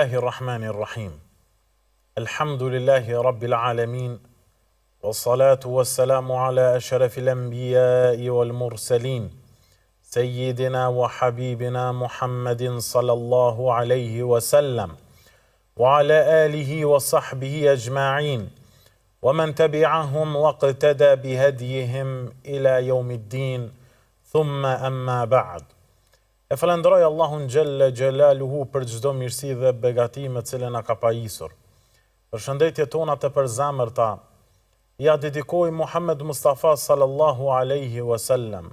Bismillahirrahmanirrahim. Alhamdulillahi rabbil alamin. Wassalatu wassalamu ala ashrafil anbiya'i wal mursalin. Sayyidina wa habibina Muhammadin sallallahu alayhi wa sallam. Wa ala alihi wa sahbihi ajma'in. Wa man tabi'ahum wa qtada bihadihim ila yawmiddin. Thumma amma ba'd. E falenderoj Allahun Gjelle Gjelaluhu për çdo mirësi dhe begati me cilën na ka pajisur. Përshëndetjet tona të përzemërta ja dedikoj Muhammed Mustafa sallallahu alaihi wasallam,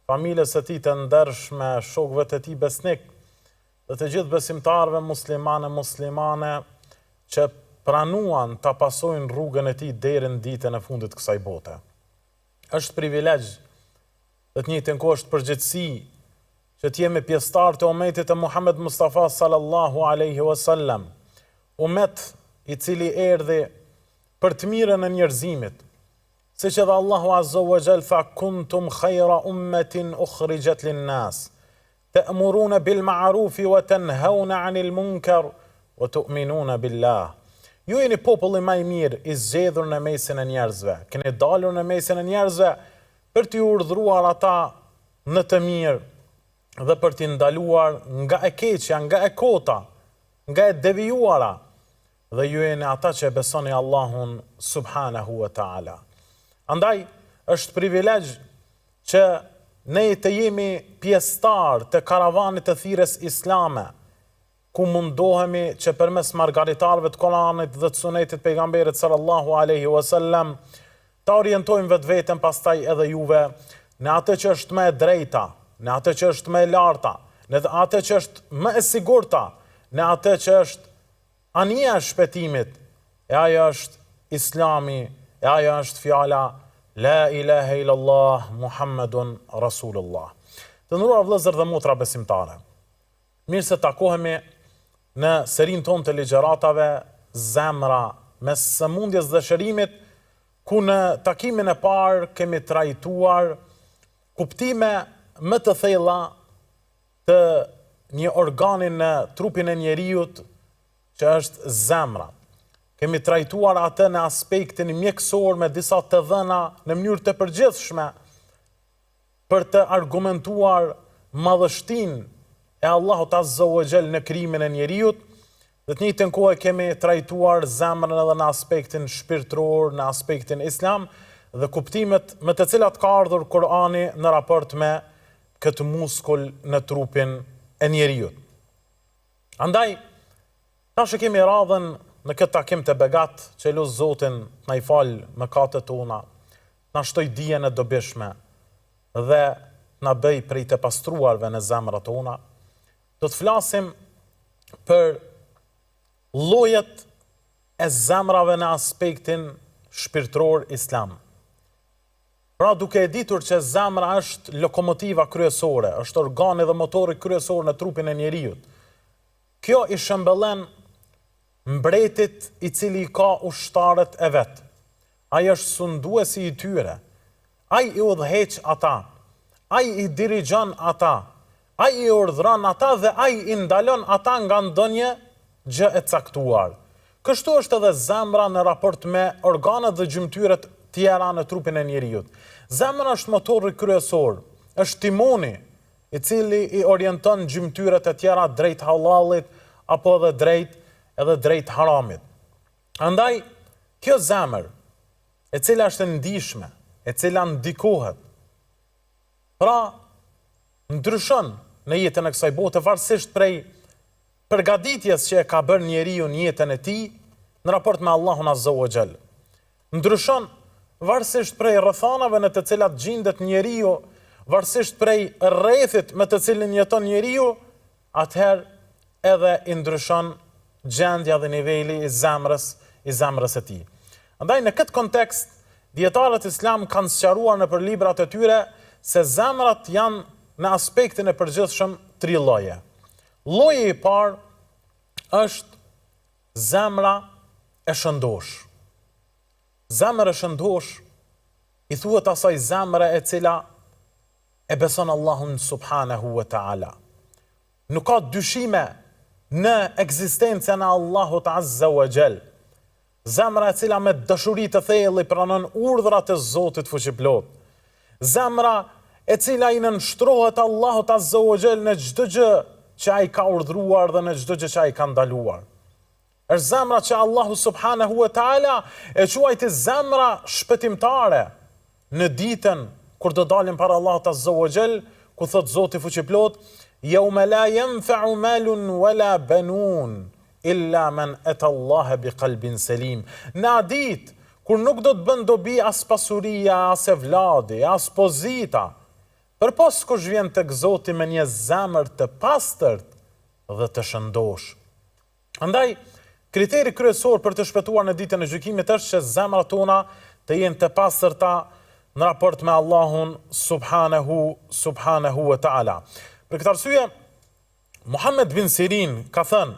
familjes së tij të ndershme, shokëve të tij besnik, dhe të gjithë besimtarëve muslimane që pranuan ta pasojnë rrugën e tij deri në ditën e fundit të kësaj bote. Është privilegj, dhe të njëjtën kohë është përgjegjësi që t'jemi pjesëtar të umetit të Muhammed Mustafa sallallahu alaihi wasallam, umet i cili erdhi për të mirën e njerëzimit, siç edhe Allahu azza wa jall tha kuntum khayra ummatin ukhrijat lin-nas, ta'muruna bil ma'rufi wa tanhauna 'anil munkar wa tu'minuna billah. Ju jeni populli më i mirë i zgjedhur në mesin e njerëzve, keni dalur në mesin e njerëzve për t'i urdhëruar ata në të mirë dhe për t'i ndaluar nga e keqja, nga e kota, nga e devijuara, dhe ju jeni ata që besoni Allahun subhanahu wa ta'ala. Andaj, është privilegj që ne të jemi pjesëtar të karavanit të thirrjes islame, ku mundohemi që përmes margaritarëve të Koranit dhe të Sunetit pejgamberit sallallahu alaihi wasallam ta orientojmë vetveten pastaj edhe juve në atë që është më e drejta, në atë që është më e larta, në atë që është më e sigurta, në atë që është anija e shpëtimit, e ajo është Islami, e ajo është fjala La ilaha illallah Muhammedun Rasulullah. Të nderuar vëllezër dhe motra besimtare, mirë se takohemi në serin tonë të ligjëratave Zemra mes sëmundjes dhe shërimit, ku në takimin e parë kemi trajtuar kuptime më të thella të një organi në trupin e njeriut që është zemra. Kemi trajtuar atë në aspektin mjekësor me disa të dhëna në mënyrë të përgjithshme për të argumentuar madhështinë e Allahut azza wa jall në krijimin e njeriut, dhe të njëjtën kohë kemi trajtuar zemrën edhe në aspektin shpirtëror, në aspektin islam dhe kuptimet me të cilat ka ardhur Kurani në raport me këtë muskull në trupin e njeriut. Andaj, tash kemi radhën në këtë takim të begat, që lut Zotin na i fal mëkatet tona, na shtoj dijen e dobishme dhe na bëj prej të pastruarve në zemrat tona. Do të flasim për llojet e zemrave në aspektin shpirtëror islam. Pra duke e ditur që zemra është lokomotiva kryesore, është organi dhe motori kryesor në trupin e njeriut, kjo i shëmbëllen mbretit i cili ka ushtarët e vetë. Ai është sunduesi i tyre, ai i udhëheq ata, ai i dirigjon ata, ai i urdhëron ata dhe ai i ndalon ata nga ndonjë gjë e caktuar. Kështu është edhe zemra në raport me organet dhe gjymtyret tjera në trupin e njeriut. Zemra është motori kryesor, është timoni i cili i orienton gjymtyret e tjera drejt halalit apo edhe drejt haramit. Andaj, kjo zemër, e cila është ndihshme, e cila ndikohet, pra ndryshon në jetën e kësaj bote varësisht prej përgatitjes që e ka bërë njeriu në jetën e tij në raport me Allahun azza wa jall. Ndryshon varësisht prej rrethanave në të cilat gjendet njeriu, varësisht prej rrethit me të cilin jeton njeriu, atëherë edhe i ndryshon gjendja dhe niveli i zemrës së tij. Andaj në këtë kontekst, dietarët islam kanë sqaruar nëpër librat e tyre se zemrat janë në aspektin e përgjithshëm 3 lloje. Lloji i parë është zemra e shëndosh. Zemra e shëndosh i thuhet asaj zemre e cila e beson Allahun subhanahu wa ta'ala. Nuk ka dyshime në ekzistencën e Allahut Azza wa Jall. Zemra e cila me dashuri të thellë pranon urdhrat e Zotit fuqiplot. Zemra e cila i nënshtrohet Allahut Azza wa Jall në çdo gjë që ai ka urdhëruar dhe në çdo gjë që ai ka ndaluar. Është zemra që Allahu subhanahu wa taala e quajti zemra shpëtimtare në ditën kur do dalim para Allahut Azza wa Jall, ku thot Zoti fuqiplot: "Yawma la yanfa'u malun wala banun illa man ata Allah biqalbin salim." Në ditë kur nuk do të bën dobi as pasuria, as evladi, as pozita, përpos kush vjen tek Zoti me një zemër të pastërt dhe të shëndosh. Andaj, kriteri kryesor për të shpëtuar në ditën e gjykimit është që zemrat tona të jenë të pastërta në raport me Allahun subhanahu wa ta'ala. Për këtë arsye, Muhammed bin Sirin ka thënë: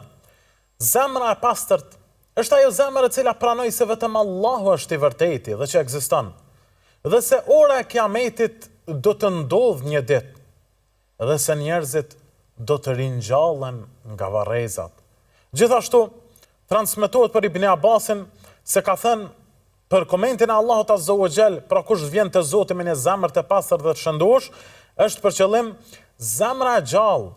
zemra e pastërt është ajo zemër e cila pranoi se vetëm Allahu është i vërteti dhe që ekziston, dhe se ora e kiametit do të ndodhë një ditë, dhe se njerëzit do të ringjallen nga varrezat. Gjithashtu, transmetohet për Ibn Abbasin se ka thënë për komentin e Allahut Azza wa Jall, pra kush vjen te Zoti me një zemër të pastër dhe të shëndosh, është për qëllim zemra e gjallë,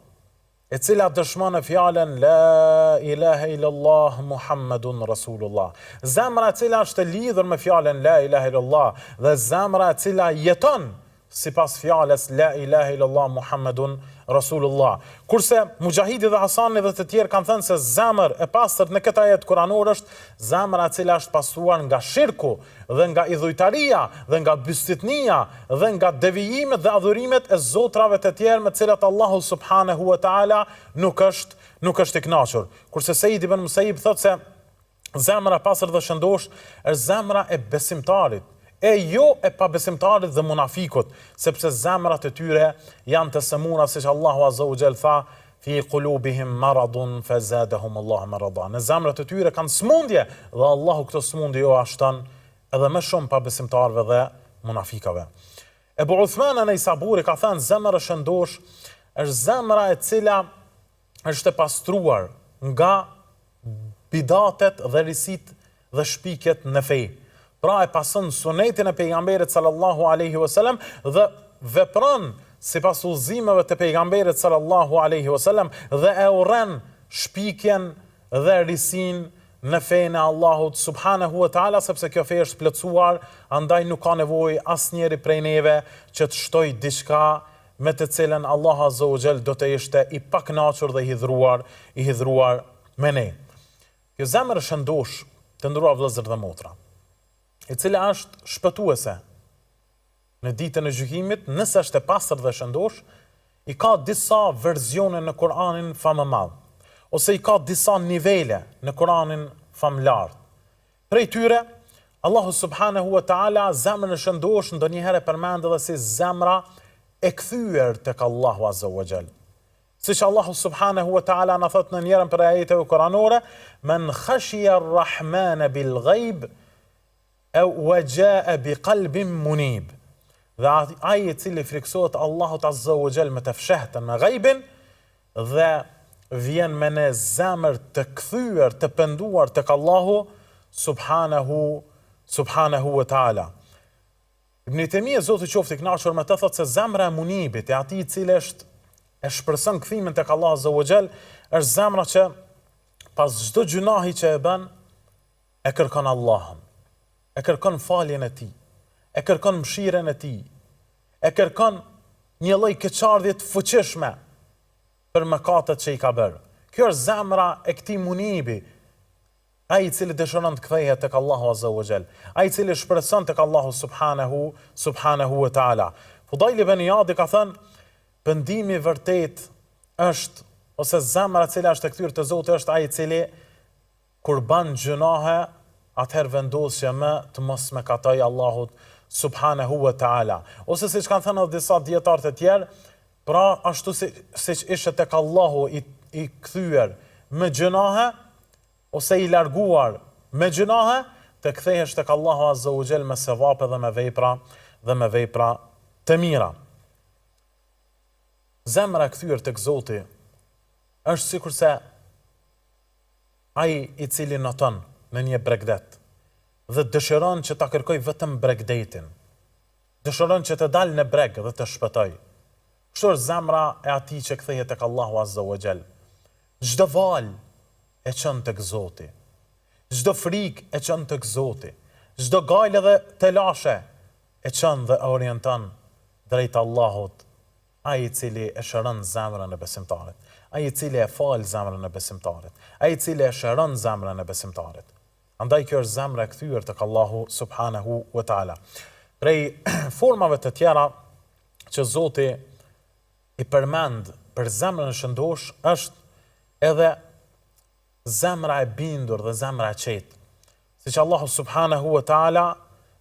e cila dëshmon fjalën La ilaha illallah Muhammedun Rasulullah. Zemra e cila është e lidhur me fjalën La ilaha illallah dhe zemra e cila jeton sipas fjalës La ilaha illallah Muhammedun Rasulullah. Kurse Mujahidi dhe Hasani dhe të tjerë kanë thënë se zemër e pastërt në këtë ajet kuranor është zemra e cila është pastruar nga shirku dhe nga idhujtaria dhe nga bystitnia dhe nga devijimet dhe adhurimet e zotrave të tjerë me të cilat Allahu subhanahu wa taala nuk është i kënaqur. Kurse Sejid ibn Musaib thotë se zemra e pastërt dhe shëndosh është zemra e besimtarit, e jo e pabesimtarit dhe munafikut, sepse zemrat e tyre janë të sëmura, siç Allahu Azza wa Jall tha: fi qulubihim maradun fazadahum Allahu marada. Në zemrat e tyre kanë smundje dhe Allahu këto smundje jo ashton edhe më shumë pabesimtarëve dhe munafikave. Ebu Uthman an-Naisaburi ka thënë: zemra e shëndosh është zemra e cila është e pastruar nga bidatet dhe risit dhe shpikjet në fe. Pra e pason sunetin e pejgamberit sallallahu alaihi wasallam dhe vepron sipas udhëzimeve të pejgamberit sallallahu alaihi wasallam dhe e urren shpikjen dhe risin në fenë e Allahut subhanahu wa taala, sepse kjo fe është plotësuar, andaj nuk ka nevojë asnjëri prej neve që të shtoj diçka me të cilën Allah Azza wa Jall do të ishte i pakënaqur dhe i hidhruar me ne. Kjo zemër e shëndosh, të nderuar vëllezër dhe motra, e cila është shpëtuese në ditën e gjykimit, nëse është e pastër dhe shëndosh, i ka disa verzione në Kur'anin famëmadh, ose i ka disa nivele në Kur'anin famëlart. Prej tyre, Allahu subhanahu wa taala zemrën e shëndosh ndonjëherë përmend edhe si zemra e kthyer tek Allahu Azza wa Jall. Siç Allahu subhanahu wa taala na thot në njërin prej ajeteve kuranore: "Men khashiya ar-Rahmana bil ghaib wa jaa bi qalbin munib." Dhe ai i cili friksohet Allahut Azza wa Jall me të fshehtën, me ghaibin, dhe vjen me në zemër të kthyer, të penduar tek Allahu subhanahu wa taala. Ibn Taymija, Zoti qoftë i kënaqur me të, thotë se zemra e munibit, e atij i cili e shpreson kthimin tek Allahu Azza wa Jall, është zemra që pas çdo gjunahi që e bën, e kërkon Allahun, e kërkon faljen e tij, e kërkon mëshirën e tij, e kërkon një lloj keqardhje të fuqishme për mëkatet që i ka bërë. Kjo është zemra e këtij munibi, ai i cili dëshiron të kthehet tek Allahu Azza wa Jall, ai i cili shpreson tek Allahu subhanahu wa taala. Fudail ibn Iyad ka thënë: pendimi vërtet është, ose zemra e cila është e kthyer te Zoti, është ai i cili kur bën gjunahe, atëherë vendos që më të mos me katoj Allahut subhanahu wa taala. Ose siç kanë thënë disa dietar të tjerë, pra ashtu siç ishte tek Allahu i kthyer me gjunahe, ose i larguar me gjunahe, të kthehesh tek Allahu Azza wa Jall me sevape dhe me vepra të mira. Zemra e kthyer tek Zoti është sikurse ai i cili noton në një bregdet dhe dëshiron që ta kërkoj vetëm bregdetin, dëshiron që të dalë në breg dhe të shpëtoj. Kështu është zemra e atij që kthehet tek Allahu Azza wa Jall. Çdo val e çon tek Zoti. Çdo frikë e çon tek Zoti. Çdo gajle dhe telashe e çon dhe orienton drejt Allahut, ai i cili e shëron zemrën e besimtarit, ai i cili e fal zemrën e besimtarit, ai i cili e shëron zemrën e besimtarit. Andaj kjo është zemra e kthyer tek Allahu subhanahu wa taala. Prej formave të tjera që Zoti i përmend për zemrën e shëndosh është edhe zemra e bindur dhe zemra e qetë. Siç Allahu subhanahu wa taala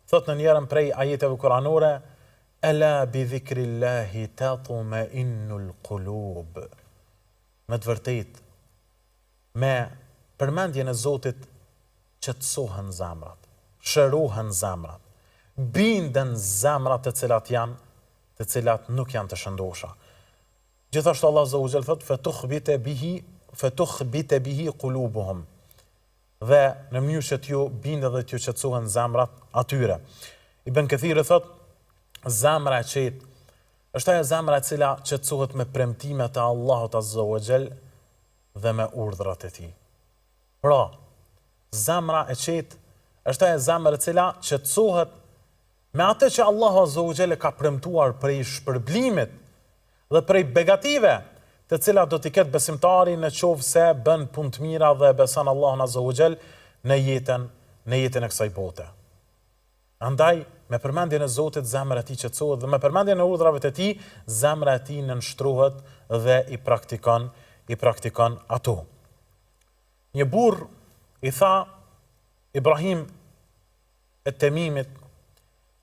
thot në njërin prej ajeteve kuranore, Ela bi dhikrillahi tatma'innul qulub. Me të vërtetë, me përmendjen e Zotit qetësohen zemrat, shërohen zemrat, binden zemrat të cilat nuk janë të shëndosha. Gjithashtu Allah Azza wa Jall thot fatukhbita bihi qulubuhum. Dhe në mënyrë që t'ju binde dhe t'ju qetësohen zemrat atyre. Ibn Kathir thot, zemra e qetë është ajo zemra e cila qetësohet me premtimet e Allahut Azza wa Jall dhe me urdhrat e tij. Pra, zemra e qetë është ajo zemra e cila qetësohet me atë që Allahu Azza wa Jall ka premtuar prej shpërblimit dhe prej begative të cilat do t'i ketë besimtari në qoftë se bën punë të mira dhe beson Allahun Azza wa Jall në jetën e kësaj bote. Andaj, me përmendjen e Zotit zemra e tij qetësohet dhe me përmendjen e urdhrave të tij zemra e tij nënshtrohet dhe i praktikon ato. Një burr i tha Ibrahim e Temimit,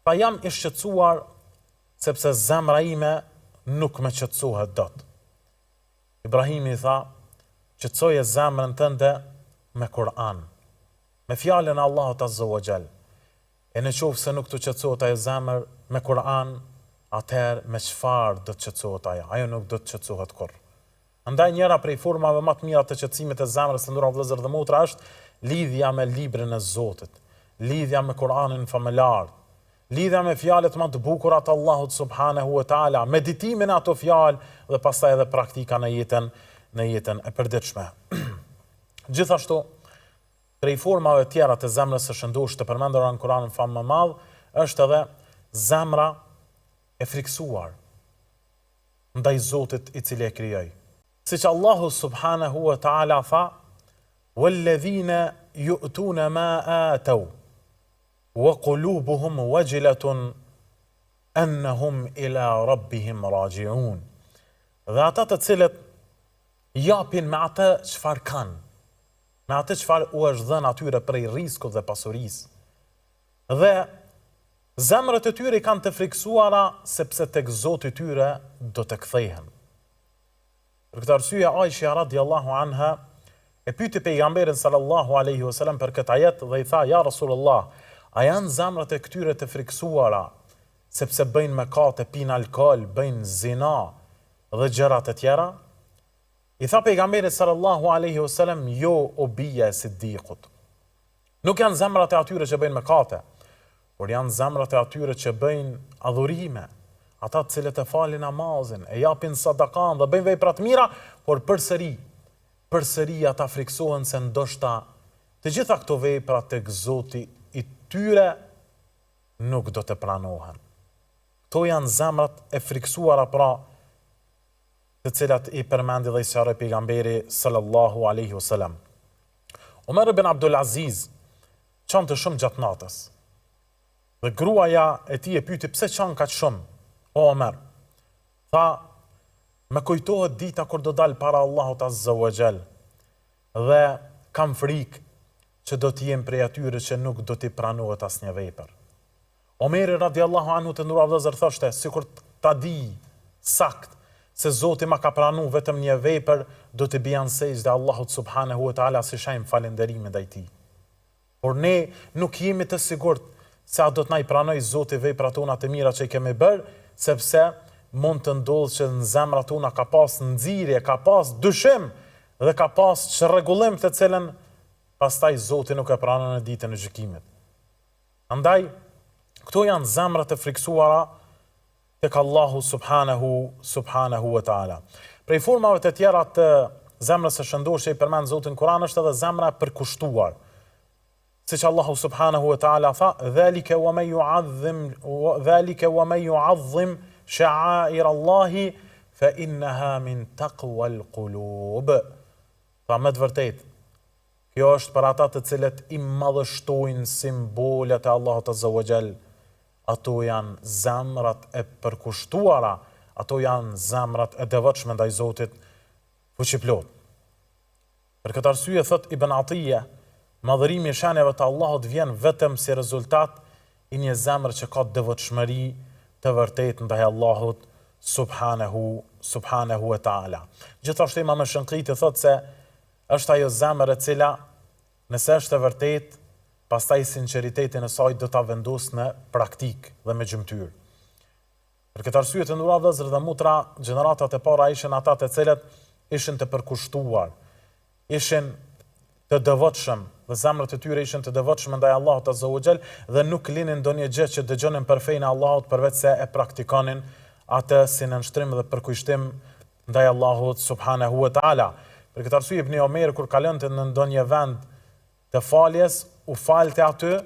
pa jam i shqetësuar sepse zemra ime nuk më qetësohet dot. Ibrahimi i tha, qetësoje zemrën tënde me Kur'an, me fjalën e Allahut Azza wa Jall. E në qoftë se nuk të qetësohet ajo zemër me Kur'an, atëherë me çfarë do të qetësohet ajo? Ajo nuk do të qetësohet kurrë. Andaj njëra prej formave më të mira të qetësimit të zemrës të nderuar vëllezër dhe motra është lidhja me librin e Zotit, lidhja me Kur'anin famëlar, lidhja me fjalët më të bukura të Allahut subhanahu wa taala, meditimin e ato fjalë dhe pastaj edhe praktika në jetën e përditshme. Gjithashtu, prej formave tjera të zemrës së shëndosh të përmendura në Kur'anin famë më madh, është edhe zemra e friksuar ndaj Zotit i cili e krijoi. Siç Allahu subhanahu wa taala tha, "Walladhina yu'tuna ma ataw wa qulubuhum wajilatun annahum ila rabbihim raji'un." Dhe ata të cilët japin me atë çfarë kanë, me atë çfarë u është dhënë atyre prej rrezikut dhe pasurisë. Dhe zemrat e tyre kanë të friksuara sepse tek Zoti i tyre do të kthehen. Për këtë arsye Aisha radhiyallahu anha e pyeti pejgamberin sallallahu alaihi wasallam për këtë ajet dhe i tha: "Ja Rasulullah, a janë zemrat e këtyre të friksuara sepse bëjnë mëkate, pinë alkool, bëjnë zina dhe gjëra të tjera?" I tha pejgamberi sallallahu alaihi wasallam, "Jo, o bija e Siddiqut. Nuk janë zemrat e atyre që bëjnë mëkate, por janë zemrat e atyre që bëjnë adhurime, ata të cilët e falin namazin, e japin sadakan dhe bëjnë vepra të mira, por përsëri ata friksohen se ndoshta të gjitha këto vepra tek Zoti i tyre nuk do të pranohen." Këto janë zemrat e friksuara, pra, të cilat i përmendi dhe i sqaroi pejgamberi sallallahu alaihi wasallam. Omer ibn Abdul Aziz çonte shumë gjatë natës. Dhe gruaja e tij e pyeti pse çon kaq shumë, o Omer. Tha, më kujtohet dita kur do dal para Allahut Azza wa Jall dhe kam frikë që do të jem prej atyre që nuk do t'i pranohet asnjë vepër. Omeri radiallahu anhu të nderuar vëllezër thoshte, sikur ta di sakt se Zoti ma ka pranu vetëm një vepër, do të bëjan sejdë Allahut subhanahu wa taala si shajm falënderimin ndaj tij. Por ne nuk jemi të sigurt se a do të na i pranoj Zoti veprat tona të mira që i kemi bërë, sepse mund të ndodhë që në zemrat tona ka pas nxirje, ka pas dyshim dhe ka pas çrregullim të cilën pastaj Zoti nuk e pranon në ditën e gjykimit. Andaj, këto janë zemrat e friksuara tek Allahu subhanahu wa taala. Prej formave të tjera të zemrës së shëndoshë i përmend Zoti në Kur'an është edhe zemra e përkushtuar. Siç Allahu subhanahu wa taala tha, "Dhalika wa man yu'azzim sha'air Allahi fa innaha min taqwa al-qulub." Pra me të vërtetë, kjo është për ata të cilët i madhështojnë simbolet e Allahut azza wa jall. Ato janë zemrat e përkushtuara, ato janë zemrat e devotshme ndaj Zotit fuqiplot. Për këtë arsye thot Ibn Atiyja, madhërimi i shenjave të Allahut vjen vetëm si rezultat i një zemre që ka devotshmëri të vërtetë ndaj Allahut subhanahu wa taala. Gjithashtu Imam Shankiti thot se është ajo zemër e cila nëse është e vërtetë, pastaj sinqeritetin e saj do ta vendos në praktik dhe me gjymtyr. Për këtë arsye të nderuar vëllezër dhe motra, gjeneratat e para ishin ata të cilët ishin të përkushtuar, ishin të devotshëm, dhe zemrat e tyre ishin të devotshme ndaj Allahut azza wa jall dhe nuk linin ndonjë gjë që dëgjonin për fenë e Allahut përveç se e praktikonin atë si nënshtrim dhe përkushtim ndaj Allahut subhanahu wa taala. Për këtë arsye Ibn Omer kur kalonte në ndonjë vend të faljes, u falte aty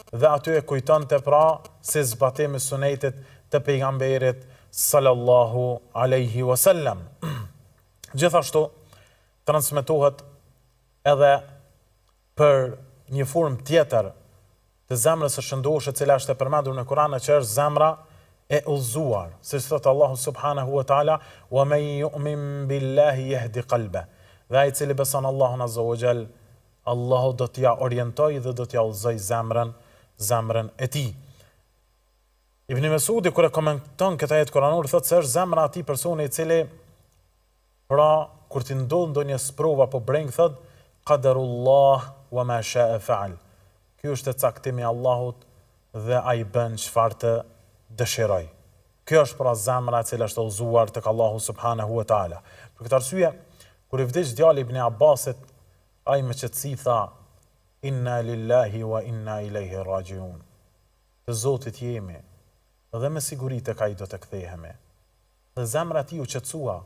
dhe aty e kujtonte pra si zbatimi i sunetit të pejgamberit sallallahu alaihi wasallam. Gjithashtu transmetohet edhe për një formë tjetër të zemrës së shëndoshë, e cila është e përmendur në Kur'an, që është zemra e udhëzuar. Siç thot Allahu subhanahu wa taala, "Wa man yu'min billahi yahdi qalba." Dhe ai i cili beson Allahun azza wa jall, Allahu do t'ja orientoj dhe do t'ja udhëzoj zemrën e tij. Ibn Mesudi kur e komenton këtë ajet kuranor thotë se është zemra e atij personi i cili pra kur t'i ndodh ndonjë sprova apo breng thotë qadarullah wa ma sha'a fa'al. Ky është caktimi i Allahut dhe ai bën çfarë të dëshiroj. Kjo është pra zemra e cila është udhëzuar tek Allahu subhanahu wa taala. Për këtë arsye, kur i vdiq djali Ibn Abbasit, ai me qetësi tha, "Inna lillahi wa inna ilaihi rajiun." Të Zotit jemi dhe me siguri tek ai do të kthehemi. Dhe zemra e tij u qetësua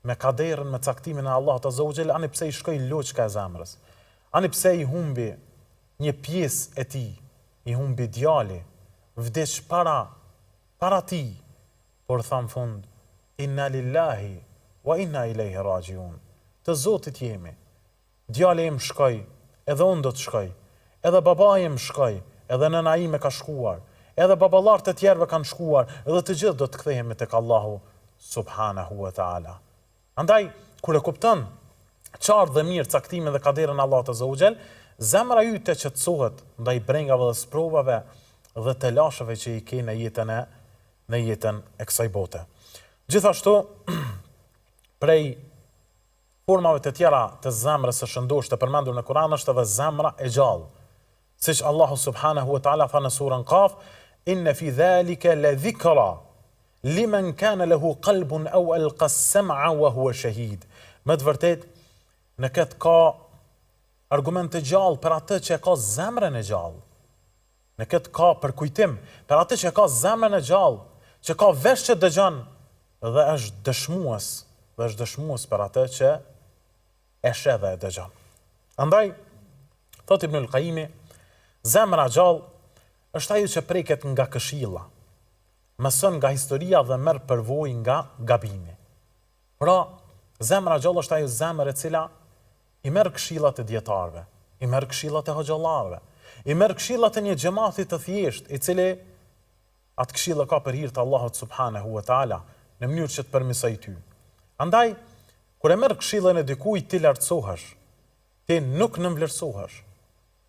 me kaderën, me caktimin e Allahut azza wa jall, ani pse i shkoi loçka e zemrës. Ani pse i humbi një pjesë e tij, i humbi djali, vdiq para tij, por tha në fund, "Inna lillahi wa inna ilaihi rajiun." Të Zotit jemi. Djali im shkoi, edhe unë do të shkoj, edhe babai im shkoi, edhe nëna ime ka shkuar, edhe baballarët e tjerëve kanë shkuar, edhe të gjithë do të kthehemi tek Allahu subhanahu wa taala. Andaj, kur e kupton qartë dhe mirë caktimin dhe kaderën e Allahut azza wa jall, zemra yte qetësohet ndaj brengave dhe sprovave dhe të lashëve që i ke në jetën e kësaj bote. Gjithashtu, prej formave të tjera të zemrës së shëndoshë të përmendur në Kur'an është edhe zemra e gjallë. Siç Allahu subhanahu wa taala tha në surën Qaf, "Inna fi dhalika la dhikra liman kana lahu qalbun aw alqa as-sam'a wa huwa shahid." Me të vërtetë, në këtë ka argument të gjallë për atë që ka zemrën e gjallë. Në këtë ka përkujtim për atë që ka zemrën e gjallë, që ka vesh që dëgjon dhe është dëshmues për atë që e sheh dhe e dëgjon. Andaj, thot Ibn al-Qayyim, zemra e gjallë është ajo që preket nga këshilla, mëson nga historia dhe merr përvojë nga gabimi. Pra, zemra e gjallë është ajo zemër e cila i merr këshillat e dietarëve, i merr këshillat e hoxhallarëve, i merr këshillat e një xhamati të thjeshtë, i cili atë këshilla ka për hir të Allahut subhanahu wa taala në mënyrë që të përmirësoj ty. Andaj, kur e merr këshillën e dikujt ti lartësohesh, ti nuk nënvlerësohesh,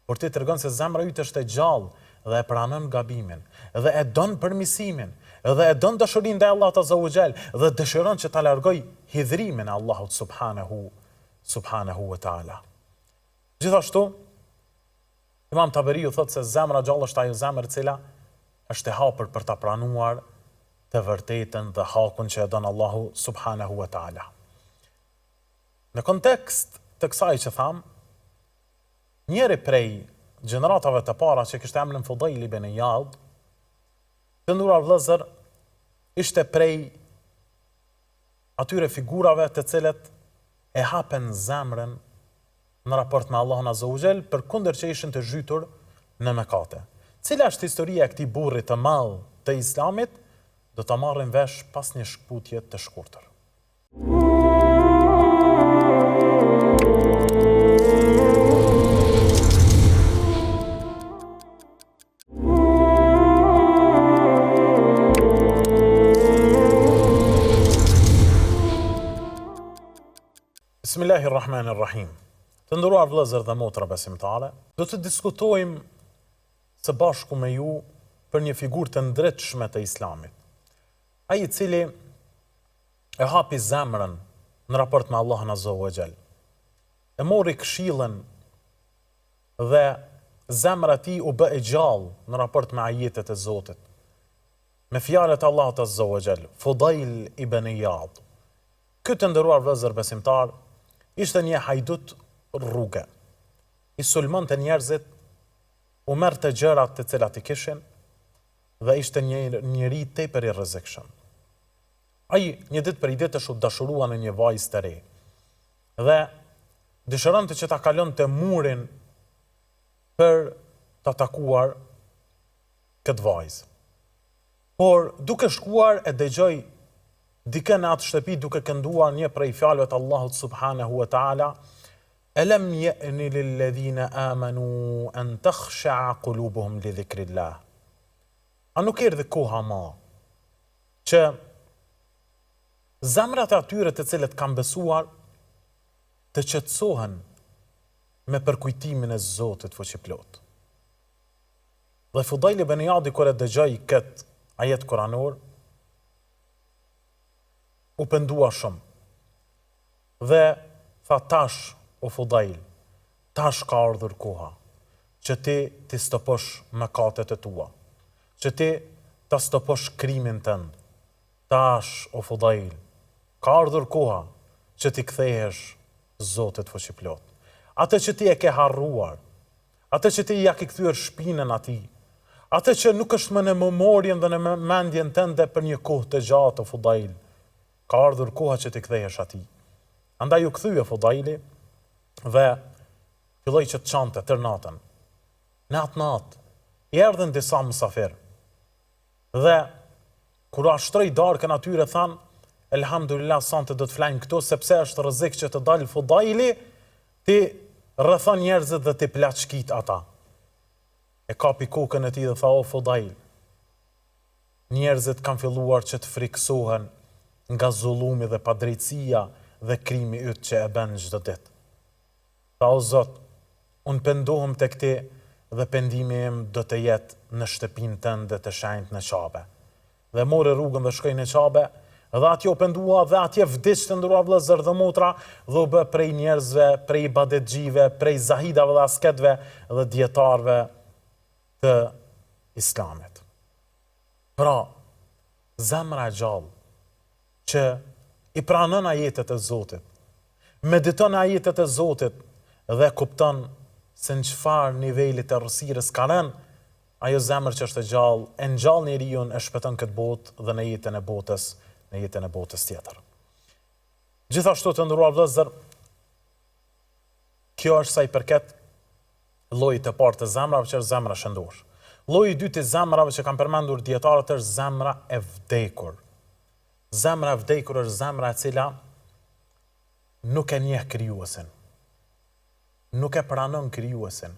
por ti tregon se zemra yt është e gjallë dhe e pranon gabimin, dhe e don përmirësimin, dhe e don dashurinë ndaj Allahut azza wa jall, dhe dëshiron që ta largoj hidhrimin e Allahut subhanahu wa taala. Gjithashtu, Imam Taberiu thotë se zemra gjallë është ajo zemër e cila është e hapur për ta pranuar të vërtetën dhe hakun që e don Allahu subhanahu wa taala. Në kontekst të kësaj që tham, Njëri prej gjeneratave të para që kishte emrin Fudail ibn Iyad, të nderuar vëllezër, ishte prej atyre figurave të cilët e hapen zemrën në raport me Allahun Azza wa Jall, përkundër që ishin të zhytur në mëkate. Cila është historia e këtij burri të madh të Islamit, do ta marrim vesh pas një shkputje të shkurtër. Bismillahirrahmanirrahim. Të nderuar vëllezër dhe motra besimtare, do të diskutojmë së bashku me ju për një figurë të ndritshme të Islamit. Ai i cili e hapi zemrën në raport me Allahun Azza wa Jall. E mori këshillën dhe zemra e tij u bë e gjallë në raport me ajetet e Zotit. Me fjalët e Allahut Azza wa Jall, Fudail ibn Iyad. Ky të nderuar vëllezër besimtar ishte një hajdut rrugë. I sulmonte njerëzit, u merrte gjërat të cilat i kishin dhe ishte një njeri tepër i rrezikshëm. Ai një ditë për ditësh u dashurua në një vajzë të re dhe dëshironte që ta kalonte murin për ta takuar këtë vajzë. Por duke shkuar e dëgjoi dikë në atë shtëpi duke kënduar një prej fjalëve të Allahut subhanahu wa ta'ala, Alam ya'ni lilladhina amanu an takhsha'a qulubuhum li dhikrillah. A nuk erdhi koha ma që zemrat e atyre të cilët kanë besuar të qetësohen me përkujtimin e Zotit fuqiplot. Dhe Fudail ibn Iyadi kur e dëgjoi këtë ajet kuranor, u pendua shumë dhe tha tash o Fudail, tash ka ardhur koha që ti stoposh mëkatet e tua, që ti ta stoposh krimin tënd. Tash o Fudail, ka ardhur koha që ti kthehesh Zotit fuqiplot. Atë që ti e ke harruar, atë që ti ja ke kthyer shpinën atij, atë që nuk është më në memorien dhe në mendjen tënde për një kohë të gjatë o Fudail, ka ardhur koha që ti kthehesh atij. Andaj u kthye Fudaili dhe filloi që të çante tër natën. Në atë natë i erdhën disa mysafir. Dhe kur u ashtroi darkën atyre than, elhamdulillah sonte do të flajnë këtu sepse është rrezik që të dalë Fudaili, ti rrethon njerëzit dhe ti plaçkit ata. E kapi kokën e tij dhe tha o Fudail, njerëzit kanë filluar që të friksohen nga zullumi dhe padrejtësia dhe krimi yt që e bën çdo ditë. Tha o Zot, unë pendohem tek ti dhe pendimi im do të jetë në shtëpinë tënde të shenjtë në Qabe. Dhe mori rrugën dhe shkoi në Qabe, dhe atje u pendua dhe atje vdiq të nderuar vëllezër dhe motra, dhe u bë prej njerëzve, prej ibadetxhive, prej zahidave dhe asketëve dhe dietarëve të Islamit. Pra, zemra e gjallë që i pranon ajetet e Zotit, mediton ajetet e Zotit dhe kupton se në çfarë niveli të errësirës ka rënë, ajo zemër që është e gjallë, e ngjall njeriu, e shpëton këtë botë dhe në jetën e botës tjetër. Gjithashtu të nderuar vëllezër, kjo është sa i përket llojit të parë të zemrave që është zemra shëndosh. Lloji i dytë i zemrave që kanë përmendur dietarët është zemra e vdekur. Zemra e vdekur është zemra e cila nuk e njeh krijuesin. Nuk e pranon krijuesin.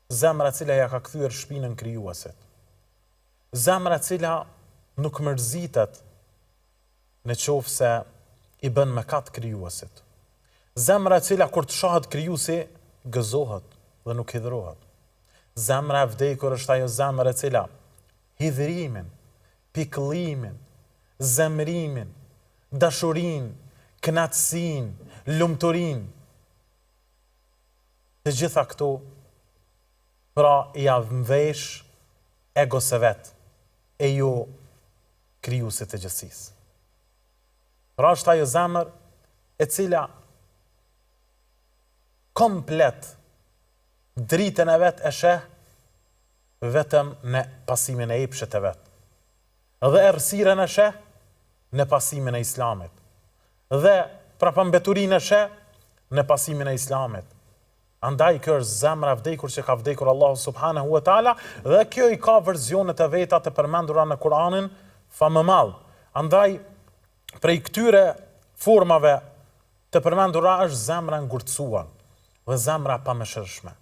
Zemra e cila ja ka kthyer shpinën krijuesit. Zemra e cila nuk mërzitet në qoftë se i bën mëkat krijuesit. Zemra e cila kur të shohet krijuesi gëzohet dhe nuk hidhrohet. Zemra e vdekur është ajo zemër e cila hidhrimin, pikëllimin, zemrimin, dashurin, kënaqësin, lumturin, të gjitha këto pra i avmvesh egos e vet, e jo krijuesit të gjithësisë. Pra është ajo zemër e cila komplet dritën e vet e sheh vetëm në pasimin e epshit të vet. Dhe errësirën e sheh në pasimin e Islamit. Dhe prapambeturinë e sheh në pasimin e Islamit. Andaj kjo është zemra e vdekur që ka vdekur Allahu subhanahu wa taala, dhe kjo i ka verzionet e veta të përmendura në Kur'anin famëmall. Andaj prej këtyre formave të përmendura është zemra ngurtësuar dhe zemra pamëshirshme.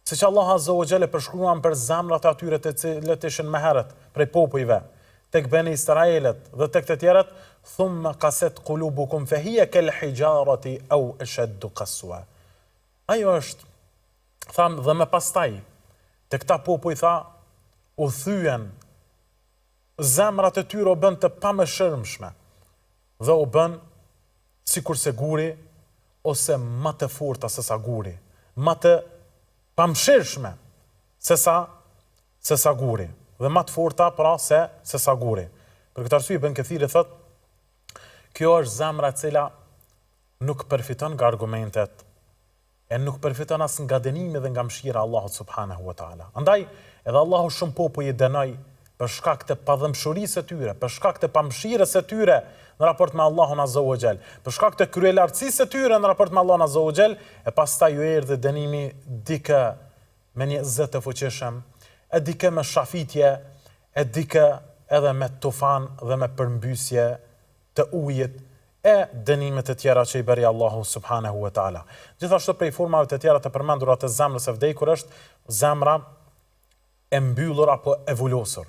Siç Allah azza wa jalla përshkruan për zemrat e atyre të cilët ishin më herët prej popujve, tek Beni Israelit dhe tek të tjerët, thumma qasat qulubukum fa hiya kal hijarati aw ashaddu qaswa. Ajo është, tham, dhe me pastaj te këta popuj tha, u thyen zemrat e tyre u bën të pamëshirshme dhe u bën sikur se guri ose më të forta se sa guri, më të pamëshirshme se sa guri, dhe më të forta pra se sa guri. Për këtë arsye Ibn Kathiri thot, kjo është zemra e cila nuk përfiton nga argumentet, e nuk përfiton as nga dënimi dhe nga mëshira e Allahut subhanahu wa taala. Andaj edhe Allahu shumë popull i dënoi për shkak të padhëmshurisë së tyre, për shkak të pamëshirës së tyre në raport me Allahun azza wa jall, për shkak të kryelartësisë së tyre në raport me Allahun azza wa jall, e pastaj u erdhi dënimi dikë me një zë të fuqishëm, e dikë me shafitje, e dikë edhe me tufan dhe me përmbysje të ujit, e dënimet e tjera që i bëri Allahu subhanahu wa taala. Gjithashtu prej formave të tjera të përmendura të zemrës së vdekur është zemra e mbyllur apo e vulosur.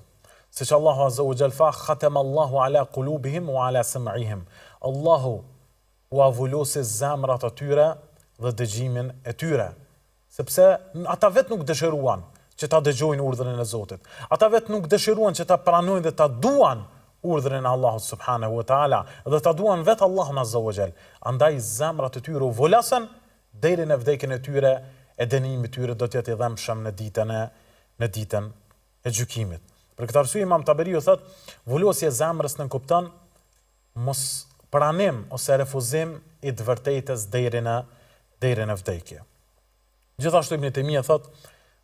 Siç Allahu azza wa jalla tha, khatama Allahu ala qulubihim wa ala sam'ihim. Allahu u avulosi zemrat e tyre dhe dëgjimin e tyre, sepse ata vetë nuk dëshiruan që ta dëgjojnë urdhrin e Zotit. Ata vetë nuk dëshiruan që ta pranojnë dhe ta duan urdhrin e Allahut subhanahu wa taala, dhe ta duan vetë Allahun azza wa jall. Andaj zemrat e tyre u volasën deri në vdekjen e tyre, e dënimi i tyre do të jetë i dhëmshëm në ditën e gjykimit. Për këtë arsye Imam Taberiu thot, vulosja e zemrës nënkupton mos pranim ose refuzim i të vërtetës deri në vdekje. Gjithashtu Ibn Taymija thot,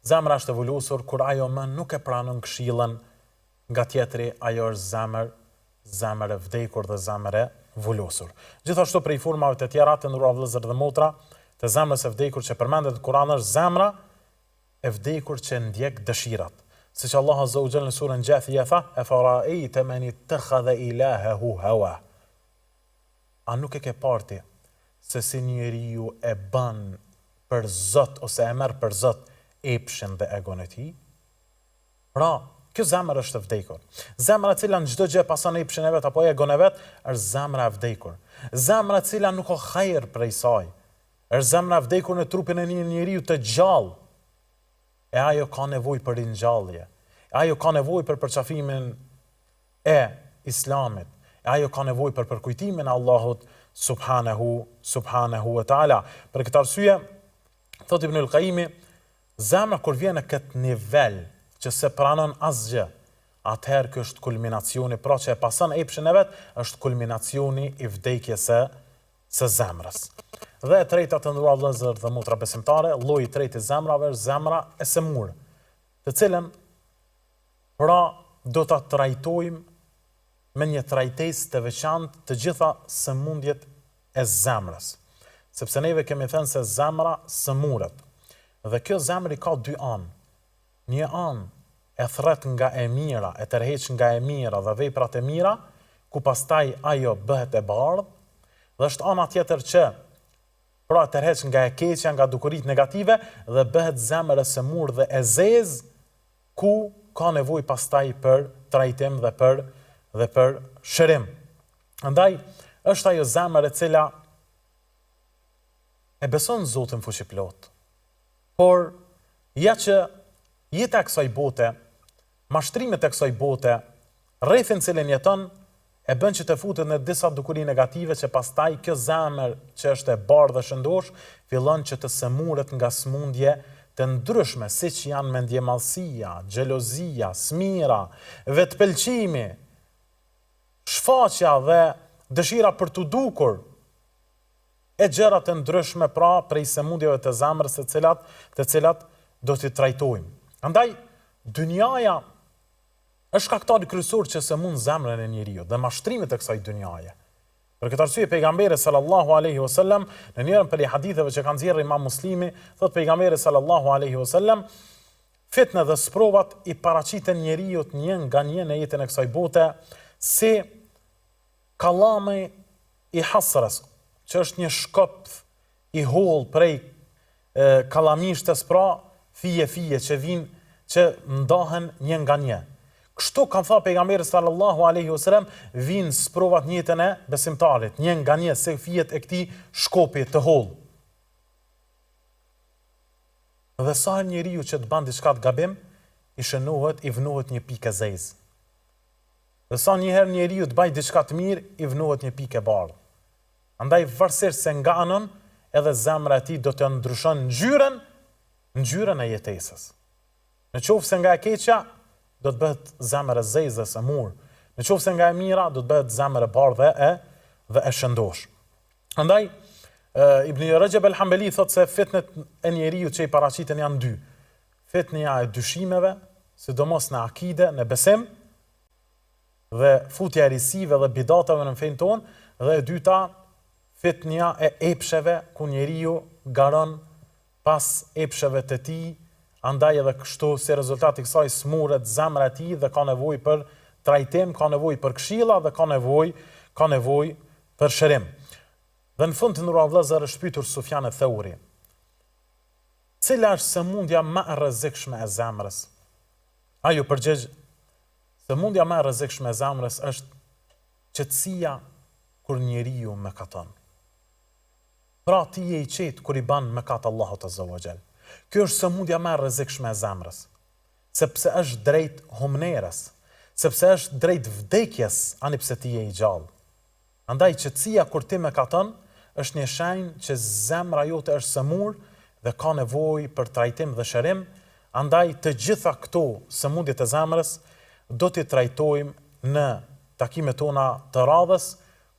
zemra është e vulosur kur ajo më nuk e pranon këshillën nga tjetri, ajo është zemër e vdekur dhe zemër e vulosur. Gjithashtu prej formave të tjera të nderuar vëllezër dhe motra, të zemrës e vdekur që përmendet në Kur'an është zemra e vdekur që ndjek dëshirat. Siç Allah azza wa jalla në surën Jathia tha, e fara'ayta man ittakhadha ilahahu hawa. A nuk e ke parti se si njeriu e bën për Zot ose e merr për Zot epshin dhe egon e tij? Pra, kjo zemër është e vdekur. Zemra e cila në çdo gjë pason epshin e vet apo egon e vet, është zemra e vdekur. Zemra e cila nuk ka hajër prej saj. Është zemra e vdekur në trupin e një njeriu të gjallë. E ajo ka nevojë për ringjallje. Ajo ka nevojë për përqafimin e Islamit. Ajo ka nevojë për përkujtimin e Allahut subhanahu wa taala. Për këtë arsye, thot Ibn al-Qayyim, zemra kur vjen në këtë nivel që se pranon asgjë, atëherë kjo është kulminacioni, pra që e pason epshin e vet, është kulminacioni i vdekjes së zemrës. Dhe e treta të nderuar vëllezër dhe motra besimtare, lloji i tretë i zemrave është zemra e semur, të cilën pra do ta trajtojmë me një trajtesë të veçantë të gjitha sëmundjet e zemrës. Sepse neve kemi thënë se zemra sëmuret. Dhe kjo zemri ka dy anë. Një anë e thret nga e mira, e tërheq nga e mira dhe veprat e mira, ku pastaj ajo bëhet e bardhë, dhe është ana tjetër që pra tërheq nga e keqja, nga dukurit negative, dhe bëhet zemër e semur dhe e zezë, ku ka nevojë pastaj për trajtim dhe për shërim. Andaj është ajo zemër e cila e beson Zotin fuqiplot, por ja që jeta e kësaj bote, mashtrimet e kësaj bote, rrethin cilin jeton, e bën që të futet në disa dukuri negative që pastaj kjo zemër që është e bardhë dhe shëndosh, fillon që të sëmuret nga smundje të ndryshme, siç janë mendjemallësia, xhelozia, smira, vetpëlqimi, shfaqja dhe dëshira për të dukur, e gjëra të ndryshme pra prej sëmundjeve të zemrës të cilat do t'i trajtojmë. Andaj, dynjaja është shkaktari kryesor që sëmund zemrën e njeriu dhe mashtrimet e kësaj dynjaje. Për këtë arsye pejgamberi sallallahu alaihi wasallam në njërin prej haditheve që kanë nxjerrë Imam Muslimi, thot pejgamberi sallallahu alaihi wasallam, fitnë dhe sprovat i paraqiten njeriu një nga një në jetën e kësaj bote si kallami i hasrës, që është një shkop i holl prej kallamishtes, pra fije që vinë, që ndahen një nga një. Kështu kanë thënë pejgamberi sallallahu alaihi wasallam, vinë sprovat në jetën e besimtarit, një nga një, se fijet e këtij shkopi të holl. Dhe sa njeriu që të bën diçka të gabim, i shënohet, i vënohet një pikë zezë. Dhe sa njëherë njeriu të bëjë diçka të mirë, i vënohet një pikë e bardhë. Andaj varësisht se nga anon, edhe zemra e tij do të ndryshon ngjyrën e jetesës. Në qoftë se nga e keqja, do të bëhet zemër e zezës e murë. Në qoftë se nga e mira, do të bëhet zemër e bardhë dhe e shëndosh. Andaj, Ibn Rajab el-Hambeli thot se fitnet e njeriu që i paraqiten janë dy. Fitnia e dyshimeve, sidomos në akide, në besim, dhe futja e risive dhe bidatave në fenë tonë, dhe e dyta, fitnia e epsheve, ku njeriu garon pas epsheve të tij, andaj edhe kështu si rezultat i kësaj smuret zemra e tij dhe ka nevojë për trajtim, ka nevojë për këshilla dhe ka nevojë për shërim. Dhe në fund të nderuar vëllezër, është pyetur Sufjan el-Thauri, cila është sëmundja më e rrezikshme e zemrës? Ai u përgjigj, sëmundja më e rrezikshme e zemrës është qetësia kur njeriu mëkaton. Pra ti je i qetë kur i bën mëkat Allahut azza wa jall. Kjo është sëmundja më e rrezikshme e zemrës, sepse është drejt humnerës, sepse është drejt vdekjes, ani pse ti je i gjallë. Andaj qetësia kur ti mëkaton është një shenjë që zemra jote është sëmur dhe ka nevojë për trajtim dhe shërim. Andaj të gjitha këto sëmundjet e zemrës do t'i trajtojmë në takimet tona të radhës,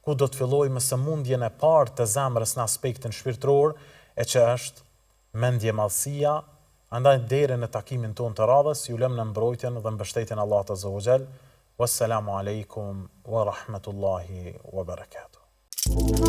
ku do të fillojmë me sëmundjen e parë të zemrës në aspektin shpirtëror, e që është mendje madhësia. Andaj deri në takimin tonë të radhës, ju lëm në mbrojtjen dhe mbështetjen e Allahut azza wa jall. Wassalamu alaikum wa rahmatullahi wa barakatuh.